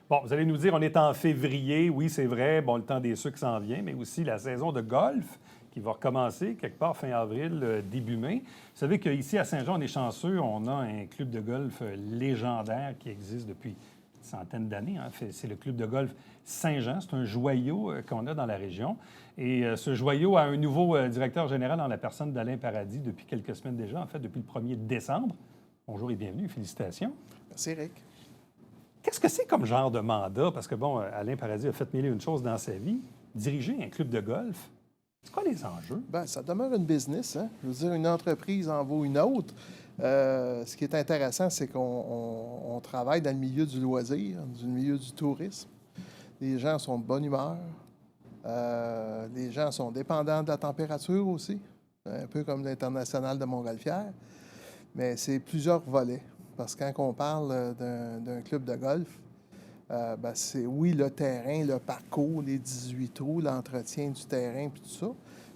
Bon, vous allez nous dire, on est en février, oui, c'est vrai, bon, le temps des sucres s'en vient, mais aussi la saison de golf qui va recommencer quelque part fin avril, début mai. Vous savez qu'ici à Saint-Jean, on est chanceux, on a un club de golf légendaire qui existe depuis une centaine d'années. Hein. C'est le club de golf Saint-Jean. C'est un joyau qu'on a dans la région. Et ce joyau a un nouveau directeur général en la personne d'Alain Paradis depuis quelques semaines déjà, en fait, depuis le 1er décembre. Bonjour et bienvenue, félicitations. Merci, Eric. Qu'est-ce que c'est comme genre de mandat? Parce que, bon, Alain Paradis a fait mille et une choses dans sa vie. Diriger un club de golf, c'est quoi les enjeux? Bien, ça demeure une business. Hein? Je veux dire, une entreprise en vaut une autre. Ce qui est intéressant, c'est qu'on travaille dans le milieu du loisir, du milieu du tourisme. Les gens sont de bonne humeur. Les gens sont dépendants de la température aussi, un peu comme l'International de Montgolfière. Mais c'est plusieurs volets. Parce que quand on parle d'un club de golf, ben c'est oui le terrain, le parcours, les 18 trous, l'entretien du terrain, puis tout ça,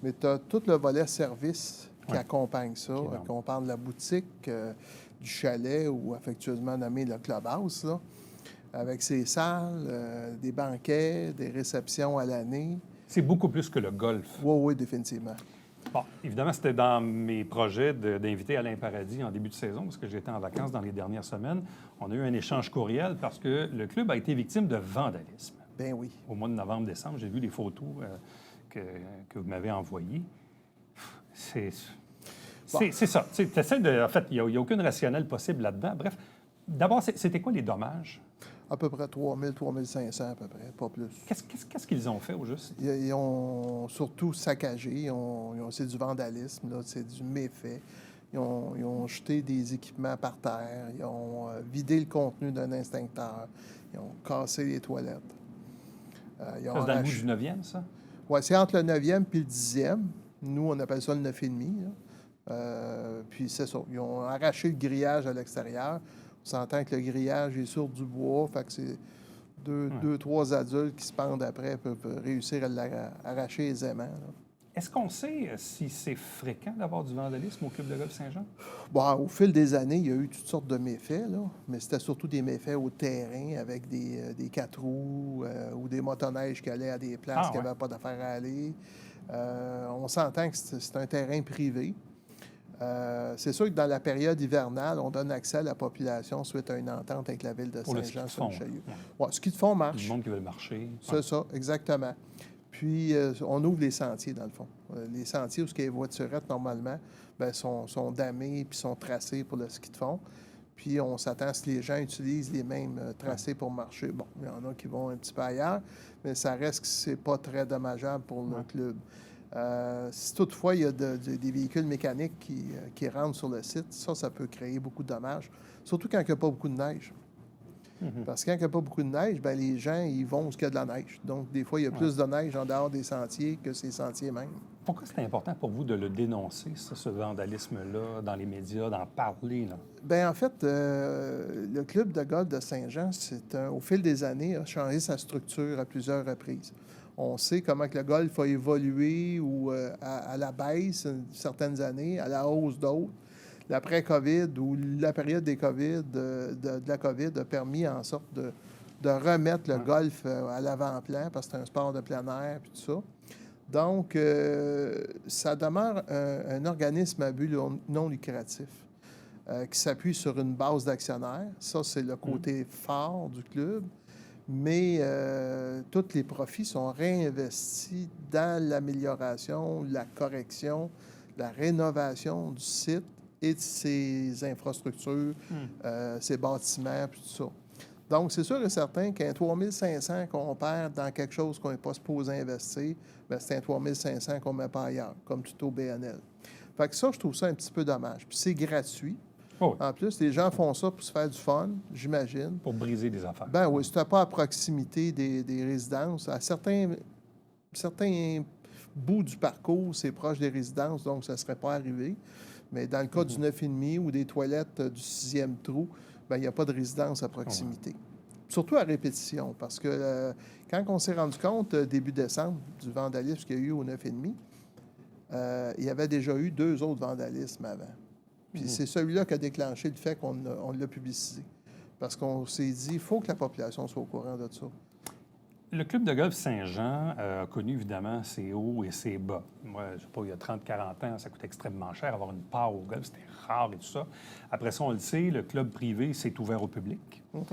mais tu as tout le volet service qui accompagne ça. On parle de la boutique, du chalet, ou affectueusement nommé le clubhouse, là, avec ses salles, des banquets, des réceptions à l'année. C'est beaucoup plus que le golf. Oui, oui, définitivement. Bon, évidemment, c'était dans mes projets d'inviter Alain Paradis en début de saison, parce que j'étais en vacances dans les dernières semaines. On a eu un échange courriel parce que le club a été victime de vandalisme. Ben oui. Au mois de novembre-décembre, j'ai vu les photos que vous m'avez envoyées. C'est ça. En fait, il n'y a aucune rationnelle possible là-dedans. Bref, d'abord, c'était quoi les dommages? À peu près 3 000, 3 500 à peu près, pas plus. Qu'est-ce qu'ils ont fait au juste? Ils ont surtout saccagé. C'est du vandalisme, là, c'est du méfait. Ils ont jeté des équipements par terre. Ils ont vidé le contenu d'un extincteur. Ils ont cassé les toilettes. C'est dans le bout du 9e, ça? Oui, c'est entre le 9e et le 10e. Nous, on appelle ça le 9,5. Puis c'est ça. Ils ont arraché le grillage à l'extérieur. On s'entend que le grillage est sur du bois, fait que c'est deux, trois adultes qui se pendent après peuvent réussir à l'arracher aisément. Là. Est-ce qu'on sait si c'est fréquent d'avoir du vandalisme au club de golf Saint-Jean? Bon, au fil des années, il y a eu toutes sortes de méfaits, là, mais c'était surtout des méfaits au terrain avec des 4 roues ou des motoneiges qui allaient à des places qui n'avaient pas d'affaire à aller. On s'entend que c'est un terrain privé. C'est sûr que dans la période hivernale, on donne accès à la population suite à une entente avec la ville de Saint-Jean sur le Chaillot. Ouais, ski de fond marche. Du monde qui veut marcher. C'est ça, exactement. Puis, on ouvre les sentiers, dans le fond. Les sentiers où il y a les voiturettes, normalement, bien, sont damés puis sont tracés pour le ski de fond. Puis, on s'attend à ce que les gens utilisent les mêmes tracés pour marcher. Bon, il y en a qui vont un petit peu ailleurs, mais ça reste que c'est pas très dommageable pour le club. Si toutefois il y a des véhicules mécaniques qui rentrent sur le site, ça peut créer beaucoup de dommages, surtout quand il n'y a pas beaucoup de neige. Parce que quand il n'y a pas beaucoup de neige, bien, les gens ils vont où il y a de la neige. Donc, des fois, il y a plus de neige en dehors des sentiers que ces sentiers même. Pourquoi c'est important pour vous de le dénoncer, ça, ce vandalisme-là, dans les médias, d'en parler? Là? Bien, en fait, le club de golf de Saint-Jean, au fil des années, a changé sa structure à plusieurs reprises. On sait comment que le golf a évolué ou à la baisse certaines années, à la hausse d'autres. L'après-COVID ou la période des COVID, de la COVID a permis en sorte de remettre le golf à l'avant-plan parce que c'est un sport de plein air et tout ça. Donc, ça demeure un organisme à but non lucratif qui s'appuie sur une base d'actionnaires. Ça, c'est le côté fort du club. Mais tous les profits sont réinvestis dans l'amélioration, la correction, la rénovation du site et de ses infrastructures, ses bâtiments, puis tout ça. Donc, c'est sûr et certain qu'un 3 500 qu'on perd dans quelque chose qu'on n'est pas supposé investir, bien, c'est un 3 500 qu'on ne met pas ailleurs, comme tout au BNL. Fait que ça, je trouve ça un petit peu dommage. Puis c'est gratuit. Oh oui. En plus, les gens font ça pour se faire du fun, j'imagine. Pour briser des affaires. Ben oui, si tu n'as pas à proximité des résidences, à certains bouts du parcours, c'est proche des résidences, donc ça ne serait pas arrivé. Mais dans le cas du 9,5 ou des toilettes du 6e trou, ben il n'y a pas de résidence à proximité. Surtout à répétition, parce que quand on s'est rendu compte, début décembre, du vandalisme qu'il y a eu au 9,5, il y avait déjà eu 2 autres vandalismes avant. Puis c'est celui-là qui a déclenché le fait qu'on l'a publicisé. parce qu'on s'est dit, il faut que la population soit au courant de ça. Le club de golf Saint-Jean a connu évidemment ses hauts et ses bas. Moi, je ne sais pas, il y a 30-40 ans, ça coûtait extrêmement cher. Avoir une part au golf, c'était rare et tout ça. Après ça, on le sait, le club privé s'est ouvert au public. Bon,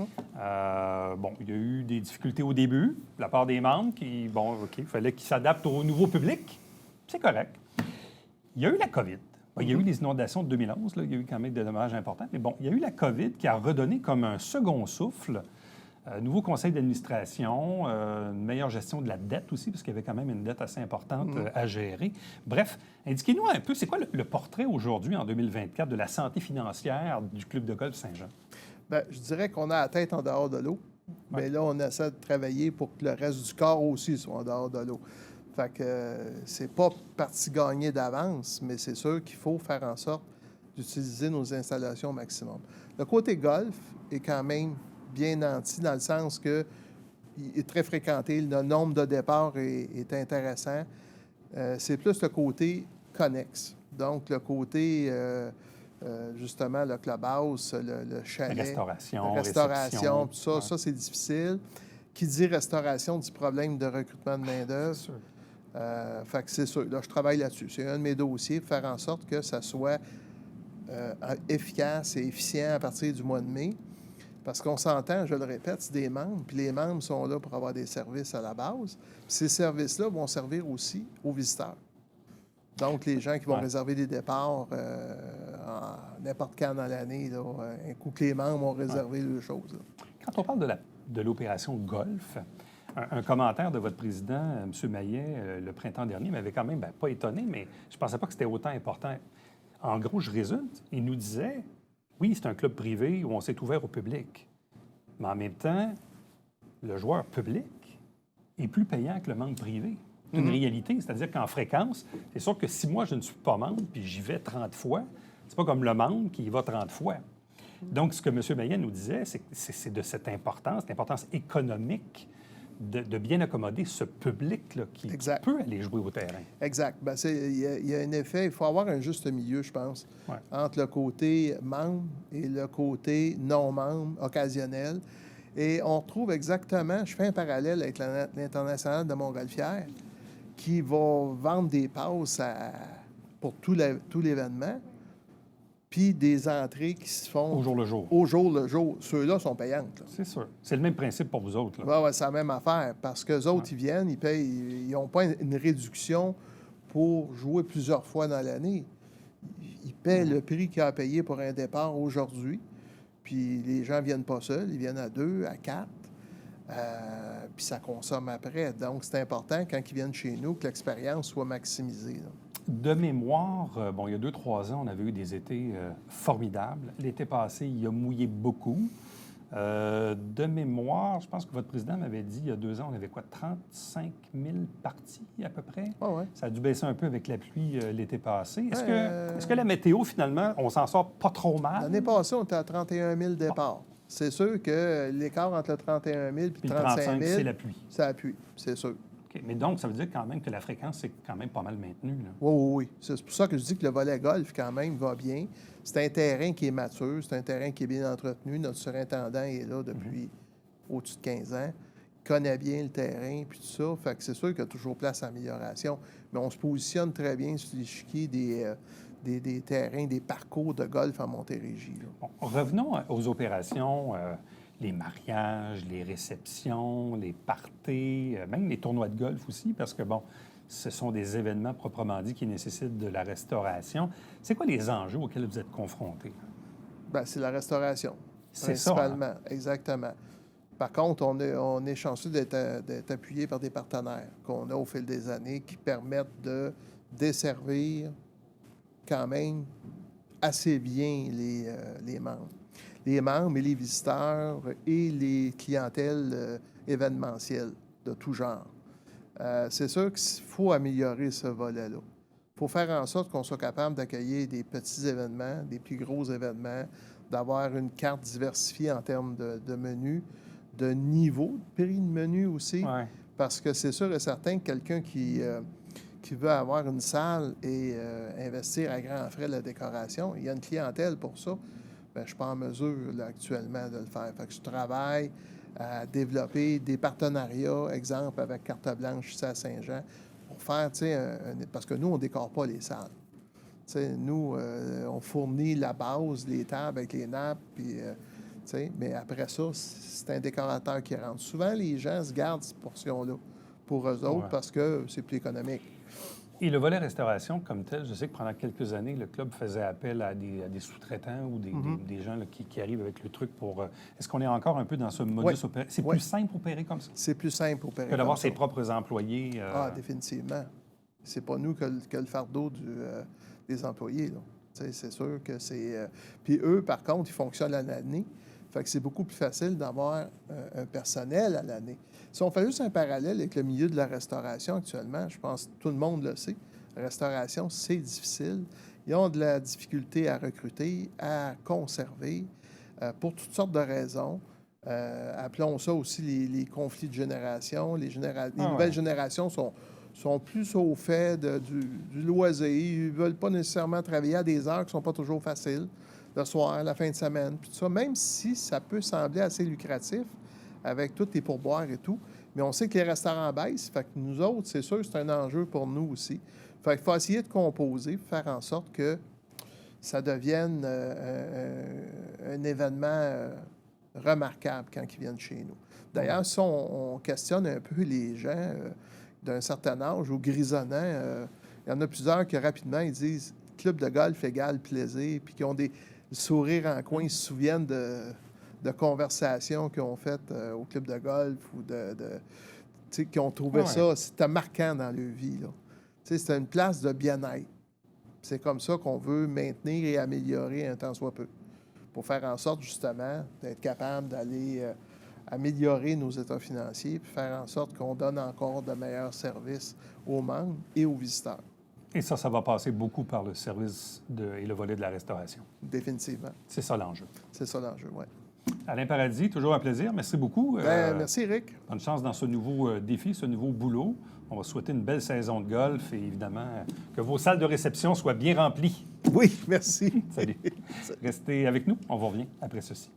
il y a eu des difficultés au début, de la part des membres qui, bon, OK, il fallait qu'ils s'adaptent au nouveau public. C'est correct. Il y a eu la COVID. Bon, il y a eu les inondations de 2011, là, il y a eu quand même des dommages importants. Mais bon, il y a eu la COVID qui a redonné comme un second souffle. Nouveau conseil d'administration, une meilleure gestion de la dette aussi, parce qu'il y avait quand même une dette assez importante à gérer. Bref, indiquez-nous un peu, c'est quoi le portrait aujourd'hui, en 2024, de la santé financière du club de golf Saint-Jean? Bien, je dirais qu'on a la tête en dehors de l'eau. Mais là, on essaie de travailler pour que le reste du corps aussi soit en dehors de l'eau. Fait que c'est pas parti gagné d'avance, mais c'est sûr qu'il faut faire en sorte d'utiliser nos installations au maximum. Le côté golf est quand même bien nanti dans le sens que il est très fréquenté, le nombre de départs est intéressant. C'est plus le côté connexe. Donc, le côté, justement, le clubhouse, le chalet. Restauration, tout ça, ça, c'est difficile. Qui dit restauration dit problème de recrutement de main-d'œuvre. Fait que c'est sûr. Là, je travaille là-dessus. C'est un de mes dossiers, faire en sorte que ça soit efficace et efficient à partir du mois de mai. Parce qu'on s'entend, je le répète, c'est des membres, puis les membres sont là pour avoir des services à la base. Puis ces services-là vont servir aussi aux visiteurs. Donc, les gens qui vont réserver des départs n'importe quand dans l'année, là, un coup que les membres ont réservé les choses. Là. Quand on parle de l'opération Golf, un commentaire de votre président, M. Maillet, le printemps dernier, m'avait quand même pas étonné, mais je ne pensais pas que c'était autant important. En gros, je résume, il nous disait... Oui, c'est un club privé où on s'est ouvert au public. Mais en même temps, le joueur public est plus payant que le membre privé. C'est une réalité. C'est-à-dire qu'en fréquence, c'est sûr que si moi, je ne suis pas membre puis j'y vais 30 fois, c'est pas comme le membre qui y va 30 fois. Donc, ce que M. Maillet nous disait, c'est de cette importance économique de bien accommoder ce public-là qui peut aller jouer au terrain. Exact. Bien, il y a un effet, il faut avoir un juste milieu, je pense, entre le côté membre et le côté non-membre, occasionnel. Et on retrouve exactement, je fais un parallèle avec l'International de Montgolfière, qui va vendre des passes pour tout l'événement, puis des entrées qui se font... Au jour le jour. Au jour le jour. Ceux-là sont payantes. C'est sûr. C'est le même principe pour vous autres. Oui, c'est la même affaire. Parce qu'eux autres, ils viennent, ils payent... Ils n'ont pas une réduction pour jouer plusieurs fois dans l'année. Ils paient le prix qu'ils ont payé pour un départ aujourd'hui. Puis les gens ne viennent pas seuls. Ils viennent à 2, à 4. Puis ça consomme après. Donc, c'est important, quand ils viennent chez nous, que l'expérience soit maximisée. Là. De mémoire, il y a 2-3 ans, on avait eu des étés formidables. L'été passé, il a mouillé beaucoup. De mémoire, je pense que votre président m'avait dit, il y a 2 ans, on avait quoi, 35 000 parties à peu près? Ça a dû baisser un peu avec la pluie l'été passé. Est-ce que la météo, finalement, on s'en sort pas trop mal? L'année passée, on était à 31 000 départs. C'est sûr que l'écart entre le 31 000 et le 35 000, c'est la pluie. C'est la pluie, c'est sûr. Okay. Mais donc, ça veut dire quand même que la fréquence est quand même pas mal maintenue. Là. Oui. C'est pour ça que je dis que le volet golf, quand même, va bien. C'est un terrain qui est mature, c'est un terrain qui est bien entretenu. Notre surintendant est là depuis au-dessus de 15 ans. Il connaît bien le terrain, puis tout ça. Fait que c'est sûr qu'il y a toujours place à amélioration. Mais on se positionne très bien sur l'échiquier des terrains, des parcours de golf à Montérégie. Bon, revenons aux opérations... les mariages, les réceptions, les parties, même les tournois de golf aussi, parce que, ce sont des événements proprement dit qui nécessitent de la restauration. C'est quoi les enjeux auxquels vous êtes confrontés? Bien, c'est la restauration, c'est principalement. Ça, hein? Exactement. Par contre, on est chanceux d'être appuyé par des partenaires qu'on a au fil des années qui permettent de desservir quand même assez bien les membres. Les membres et les visiteurs et les clientèles événementielles de tout genre. C'est sûr qu'il faut améliorer ce volet-là. Il faut faire en sorte qu'on soit capable d'accueillir des petits événements, des plus gros événements, d'avoir une carte diversifiée en termes de menus, de niveau de prix de menu aussi. Parce que c'est sûr et certain que quelqu'un qui veut avoir une salle et investir à grands frais la décoration, il y a une clientèle pour ça. bien, je ne suis pas en mesure là, actuellement de le faire. Fait que je travaille à développer des partenariats, exemple avec Carte Blanche ici à Saint-Jean, pour faire, tu sais, parce que nous, on ne décore pas les salles. Tu sais, nous, on fournit la base, les tables avec les nappes, puis, tu sais, mais après ça, c'est un décorateur qui rentre. Souvent, les gens se gardent cette portion-là pour eux autres Ouais. parce que c'est plus économique. Et le volet restauration comme tel, je sais que pendant quelques années, le club faisait appel à des sous-traitants ou des gens là, qui arrivent avec le truc pour... Est-ce qu'on est encore un peu dans ce modus Oui. opérandi? C'est Oui. plus simple opérer comme ça C'est plus simple pour opérer que d'avoir comme ses ça. propres employés. Ah, définitivement. C'est pas nous que le fardeau des employés, là. Tu sais, c'est sûr que c'est... Puis eux, par contre, ils fonctionnent à l'année. Fait que c'est beaucoup plus facile d'avoir un personnel à l'année. Si on fait juste un parallèle avec le milieu de la restauration actuellement, je pense que tout le monde le sait, la restauration, c'est difficile. Ils ont de la difficulté à recruter, à conserver, pour toutes sortes de raisons. Appelons ça aussi les conflits de génération. Les nouvelles générations sont plus au fait du loisir. Ils ne veulent pas nécessairement travailler à des heures qui ne sont pas toujours faciles, le soir, la fin de semaine, puis tout ça, même si ça peut sembler assez lucratif avec tous les pourboires et tout, mais on sait que les restaurants baissent, fait que nous autres, c'est sûr, c'est un enjeu pour nous aussi. Fait qu'il faut essayer de composer, faire en sorte que ça devienne un événement remarquable quand ils viennent chez nous. D'ailleurs, si on questionne un peu les gens d'un certain âge ou grisonnants, il y en a plusieurs qui rapidement ils disent club de golf égale plaisir, puis qui ont des sourires en coin, ils se souviennent de conversations qu'ils ont faites au club de golf ou tu sais, qui ont trouvé ça, c'était marquant dans leur vie, là. Tu sais, c'était une place de bien-être. C'est comme ça qu'on veut maintenir et améliorer un tant soit peu, pour faire en sorte, justement, d'être capable d'aller améliorer nos états financiers, puis faire en sorte qu'on donne encore de meilleurs services aux membres et aux visiteurs. Et ça va passer beaucoup par le service et le volet de la restauration. Définitivement. C'est ça l'enjeu. C'est ça l'enjeu, oui. Alain Paradis, toujours un plaisir. Merci beaucoup. Merci, Eric. Bonne chance dans ce nouveau défi, ce nouveau boulot. On va souhaiter une belle saison de golf et évidemment que vos salles de réception soient bien remplies. Oui, merci. Salut. Restez avec nous. On vous revient après ceci.